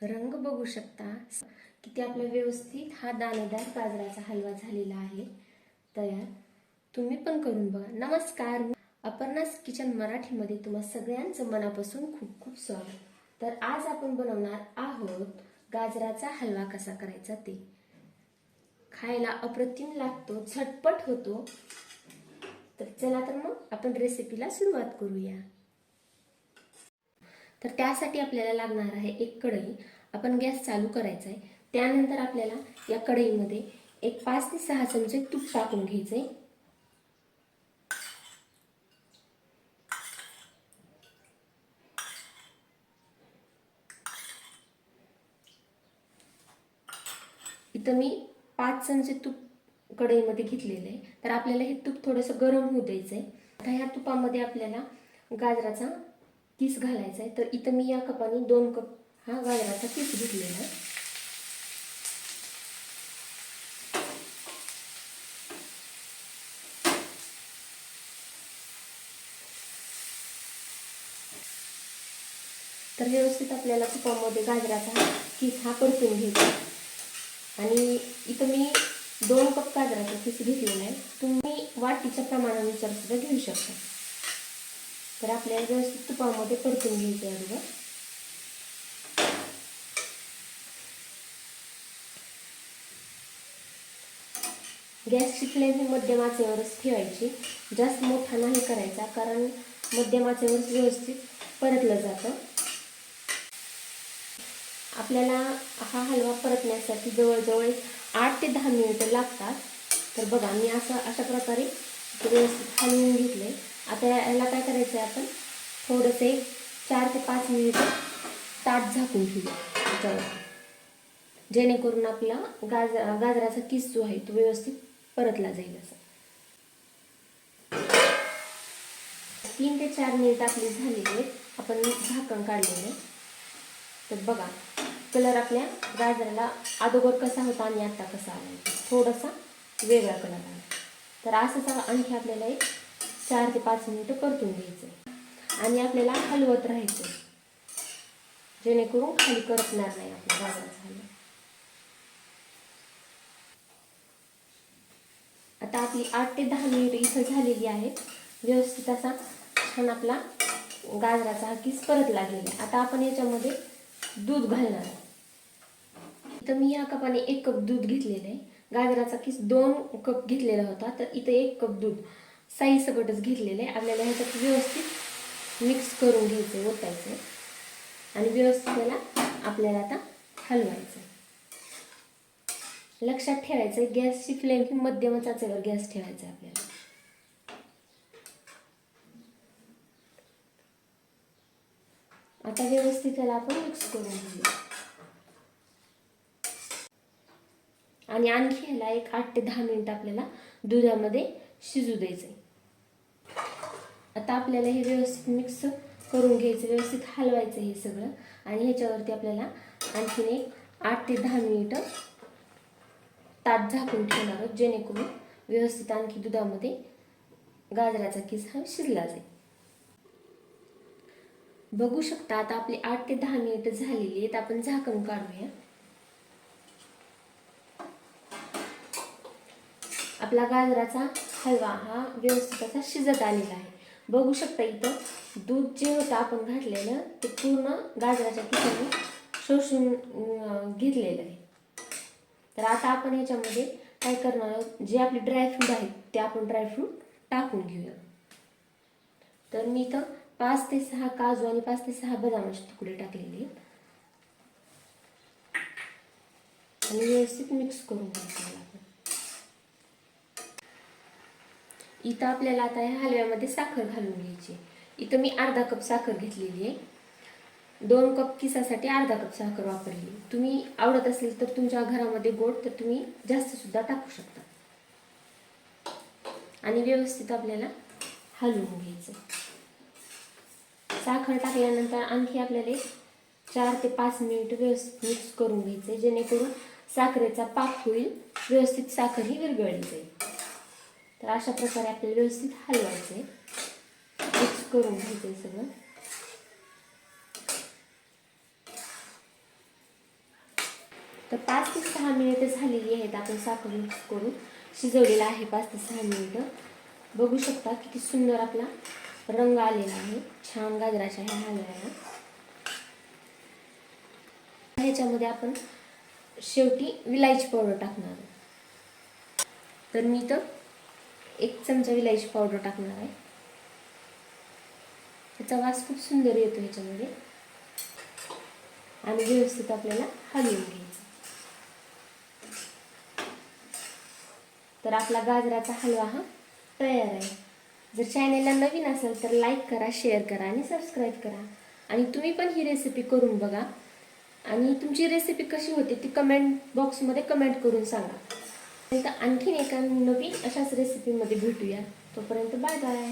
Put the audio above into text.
रंग बघू शकता किती आपला व्यवस्थित हा दाणेदार गाजराचा हलवा झालेला आहे तयार. तुम्ही पण करून बघा. नमस्कार, अपर्णास किचन मराठीमध्ये तुम्हा सगळ्यांचं मनापासून खूप खूप स्वागत. तर आज आपण बनवणार आहोत गाजराचा हलवा. कसा करायचा ते. खायला अप्रतिम लागतो, झटपट होतो. तर चला तर मग आपण रेसिपीला सुरुवात करूया. तर त्यासाठी आपल्याला लागणार आहे एक कढई. आपण गॅस चालू करायचा आहे. त्यानंतर आपल्याला या कढईमध्ये एक 5 ते 6 चमचे तूप टाकून घ्यायचे. इथं मी 5 चमचे तूप कढईमध्ये घेतलेले आहे. तर आपल्याला हे तूप थोडंसं गरम होऊ द्यायचं आहे. आता ह्या तुपामध्ये आपल्याला गाजराचा किस घालायचा आहे. तर इथं मी या कपाने 2 कप हा गाजराचा किस घेतलेला आहे. तर व्यवस्थित आपल्याला तुपामध्ये गाजराचा किस हा परतून घ्यायचा. आणि इथं मी 2 कप गाजराचा किस घेतलेला आहे. तुम्ही वाटीच्या प्रमाणानुसार सुद्धा घेऊ शकता. तर आपल्याला व्यवस्थित तुपामध्ये परतून घ्यायचं आहे अगोदर. गॅसची फ्लेम ही मध्यम आचेवरच ठेवायची. जास्त मोठा नाही करायचा, कारण मध्यम आचेवरच व्यवस्थित परतलं जातं. आपल्याला हा हलवा परतण्यासाठी जवळजवळ 8 ते 10 मिनिटं लागतात. तर बघा, मी अशा प्रकारे व्यवस्थित हलवून घेतले. आता याला काय करायचं आहे, आपण थोडंसे 4 ते 5 मिनिटं ताट झाकून ठेवूया त्याच्यावर, जेणेकरून आपला गाजराचा किस जो आहे तो व्यवस्थित परतला जाईल. असं 3 ते 4 मिनिटं आपली झालेली आहेत. आपण झाकण काढलेले. तर बघा, कलर आपल्या गाजराला अगोदर कसा होता आणि आता कसा आला, थोडासा वेगळा कलर आला. तर असंच आणखी आपल्याला एक 4 ते 5 मिनिटं परतून घ्यायचं आणि आपल्याला हलवत राहायचं, जेणेकरून खाली करपणार नाही आपला गाजराचा हलवा. आता आपली 8 ते 10 मिनिट इथं झालेली आहेत. व्यवस्थित असा छान आपला गाजराचा हा किस परतला गेला. आता आपण याच्यामध्ये दूध घालणार आहे. इथं मी या कपाने 1 कप दूध घेतलेलं आहे. गाजराचा किस 2 कप घेतलेला होता, तर इथं 1 कप दूध साई सकटच घेतलेलं आहे. आपल्याला ह्याच्यात व्यवस्थित मिक्स करून घ्यायचं, ओतायचं आणि व्यवस्थित त्याला आपल्याला आता हलवायचं. लक्षात ठेवायचं, गॅसची फ्लेम ही मध्यमच आचेवर गॅस ठेवायचा आपल्याला. आता व्यवस्थित त्याला आपण मिक्स करून घेऊया आणि आणखी ह्याला एक 8 ते 10 मिनिट आपल्याला दुधामध्ये शिजू द्यायचं. आता आपल्याला हे व्यवस्थित मिक्स करून घ्यायचं, व्यवस्थित हलवायचं हे सगळं. आणि ह्याच्यावरती आपल्याला आणखीन एक 8 ते 10 मिनिटं ताट झाकून ठेवणार आहोत, जेणेकरून व्यवस्थित आणखी दुधामध्ये गाजराचा किस हा शिजला जाईल. बघू शकता, आता आपली 8 ते 10 मिनिटं झालेली आहेत. आपण झाकण काढूया. आपला गाजराचा हलवा हा व्यवस्थित असा शिजत आलेला आहे. बघू शकता, इथं दूध जे होतं आपण घातलेलं ते पूर्ण गाजराच्या किसाने शोषून घेतलेलं आहे. तर आता आपण याच्यामध्ये काय करणार आहोत, जे आपले ड्रायफ्रूट आहेत ते आपण ड्रायफ्रूट टाकून घेऊया. तर मी इथं 5 ते 6 काजू आणि 5 ते 6 बदामाचे तुकडे टाकलेले आहेत आणि व्यवस्थित मिक्स करून घ्यायचं. इथं आपल्याला आता ह्या हलव्यामध्ये साखर घालून घ्यायची. इथं मी अर्धा कप साखर घेतलेली आहे. 2 कप किसासाठी अर्धा कप साखर वापरली. तुम्ही आवडत असेल तर तुमच्या घरामध्ये गोड तर तुम्ही जास्त सुद्धा टाकू शकता. आणि व्यवस्थित आपल्याला हलवून घ्यायचं. साखर टाकल्यानंतर आणखी आपल्याला 4 ते 5 मिनिट व्यवस्थित मिक्स करून घ्यायचे, जेणेकरून साखरेचा पाक होईल, व्यवस्थित साखर ही विरघळली जाईल. तर अशा प्रकारे आपल्याला व्यवस्थित हलवायचे, मिक्स करून घ्यायचे सगळं. तर 5 ते 6 मिनिटं झालेली आहेत. आपण साखर मिक्स करून शिजवलेलं आहे 5 ते 6 मिनिटं. बघू शकता किती सुंदर आपला रंग आलेला आहे छान गाजराच्या ह्या हलव्याला. ह्याच्यामध्ये आपण शेवटी विलायची पावडर टाकणार आहे. तर मी तर 1 चमचा विलायची पावडर टाकणार आहे. त्याचा वास खूप सुंदर येतो ह्याच्यामध्ये. आणि व्यवस्थित आपल्याला हलवून घ्यायचं. तर आपला गाजराचा हलवा हा तयार आहे. जर चॅनेलला नवीन असेल तर लाईक करा, शेअर करा आणि सबस्क्राईब करा. आणि तुम्ही पण ही रेसिपी करून बघा. आणि तुमची रेसिपी कशी होते ती कमेंट बॉक्समध्ये कमेंट करून सांगा. आणखीन एका नवीन अशाच रेसिपीमध्ये भेटूया. तोपर्यंत बाय बाय.